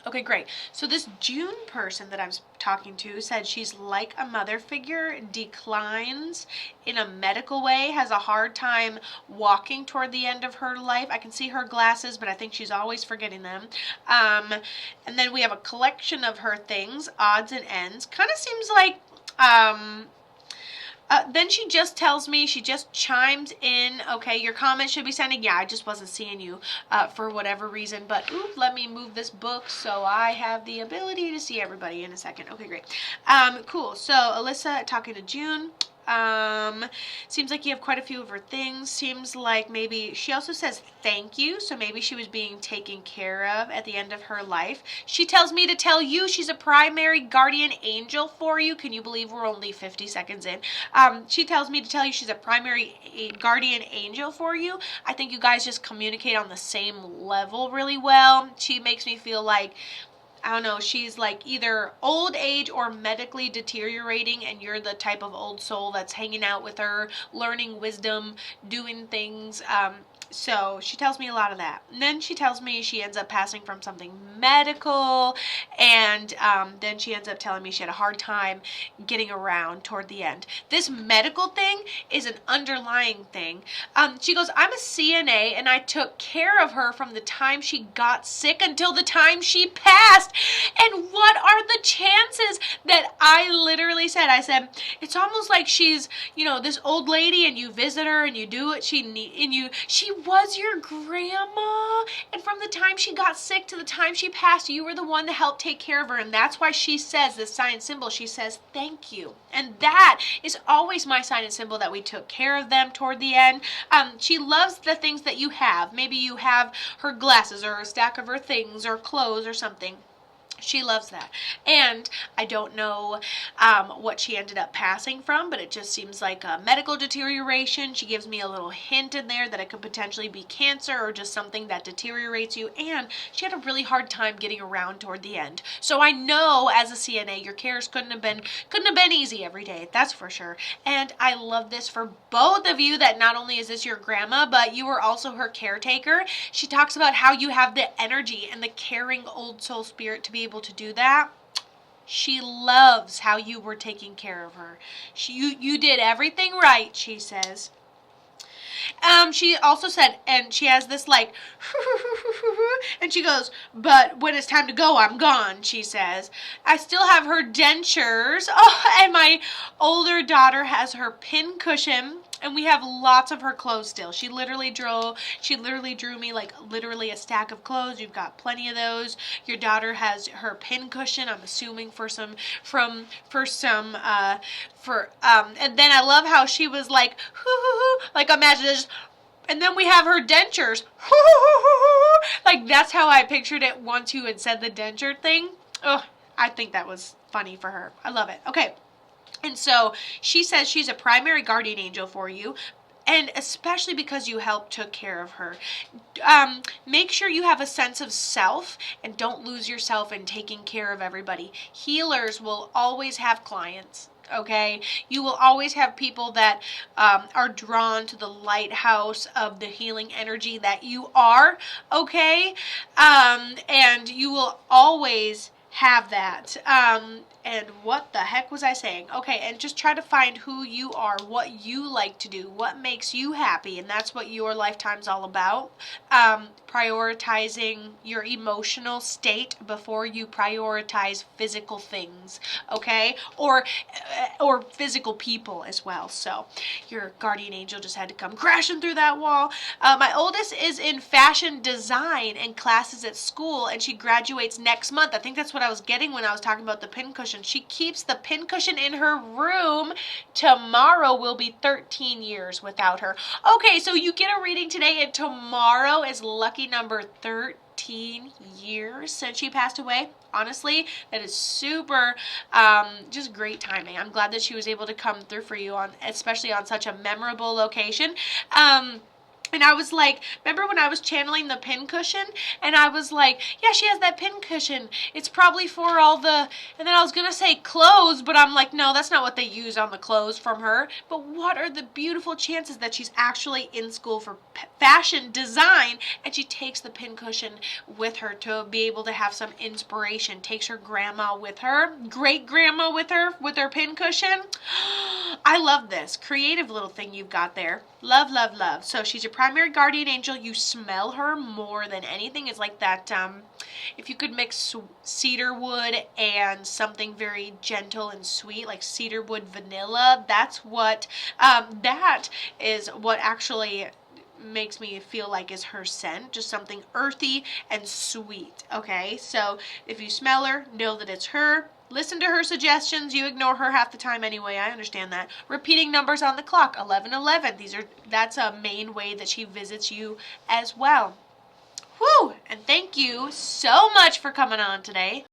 Okay, great. So this June person that I'm talking to said she's like a mother figure, declines in a medical way, has a hard time walking toward the end of her life. I can see her glasses, but I think she's always forgetting them. And then we have a collection of her things, odds and ends. Kind of seems like then she just tells me, she just chimes in, okay, your comment should be sending. Yeah, I just wasn't seeing you for whatever reason. But, let me move this book so I have the ability to see everybody in a second. Okay, great. Cool. So, Alyssa talking to June. Seems like you have quite a few of her things. Seems like maybe she also says thank you, so maybe she was being taken care of at the end of her life. She tells me to tell you she's a primary guardian angel for you. Can you believe we're only 50 seconds in? She tells me to tell you she's a primary guardian angel for you. I think you guys just communicate on the same level really well. She makes me feel like, I don't know, she's like either old age or medically deteriorating, and you're the type of old soul that's hanging out with her, learning wisdom, doing things. So she tells me a lot of that. And then she tells me she ends up passing from something medical, and then she ends up telling me she had a hard time getting around toward the end. This medical thing is an underlying thing. She goes, I'm a CNA, and I took care of her from the time she got sick until the time she passed. And what are the chances that I literally said, it's almost like she's, this old lady, and you visit her and you do what she was your grandma, and from the time she got sick to the time she passed, you were the one that helped take care of her. And that's why she says this sign and symbol, she says thank you. And that is always my sign and symbol, that we took care of them toward the end. She loves the things that you have. Maybe you have her glasses or a stack of her things or clothes or something. She loves that. And I don't know what she ended up passing from, but it just seems like a medical deterioration. She gives me a little hint in there that it could potentially be cancer or just something that deteriorates you. And she had a really hard time getting around toward the end. So I know as a CNA, your cares couldn't have been easy every day. That's for sure. And I love this for both of you, that not only is this your grandma, but you are also her caretaker. She talks about how you have the energy and the caring old soul spirit to be able to do that. She loves how you were taking care of her. You did everything right, she says. She also said, and she has this like, and she goes, but when it's time to go, I'm gone, she says. I still have her dentures. Oh, and my older daughter has her pin cushion. And we have lots of her clothes still. She literally drew me like literally a stack of clothes. You've got plenty of those. Your daughter has her pin cushion, I'm assuming and then I love how she was like, like imagine this. And then we have her dentures. Like that's how I pictured it once you had said the denture thing. Oh, I think that was funny for her. I love it. Okay. And so she says she's a primary guardian angel for you, and especially because you took care of her. Make sure you have a sense of self and don't lose yourself in taking care of everybody. Healers will always have clients. Okay, you will always have people that are drawn to the lighthouse of the healing energy that you are. Okay, and you will always have that. And what the heck was I saying? Okay, and just try to find who you are, what you like to do, what makes you happy, and that's what your lifetime's all about. Prioritizing your emotional state before you prioritize physical things, okay? Or physical people as well. So your guardian angel just had to come crashing through that wall. My oldest is in fashion design and classes at school, and she graduates next month. I think that's what I was getting when I was talking about the pincushion. She keeps the pincushion in her room. Tomorrow will be 13 years without her. Okay, so you get a reading today, and tomorrow is lucky number 13 years since she passed away. Honestly, that is super, just great timing. I'm glad that she was able to come through for you, especially on such a memorable location. And I was like, remember when I was channeling the pin cushion? And I was like, yeah, she has that pin cushion. It's probably for all the, and then I was going to say clothes, but I'm like, no, that's not what they use on the clothes from her. But what are the beautiful chances that she's actually in school for fashion design, and she takes the pin cushion with her to be able to have some inspiration, takes her grandma with her, great grandma with her pin cushion. I love this creative little thing you've got there. Love, love, love. So she's your primary guardian angel. You smell her more than anything. It's like that, if you could mix cedar wood and something very gentle and sweet, like cedar wood vanilla, that is what actually makes me feel like is her scent. Just something earthy and sweet. Okay, so if you smell her, know that it's her. Listen to her suggestions. You ignore her half the time anyway. I understand that. Repeating numbers on the clock, 1111. That's a main way that she visits you as well. Whew! And thank you so much for coming on today.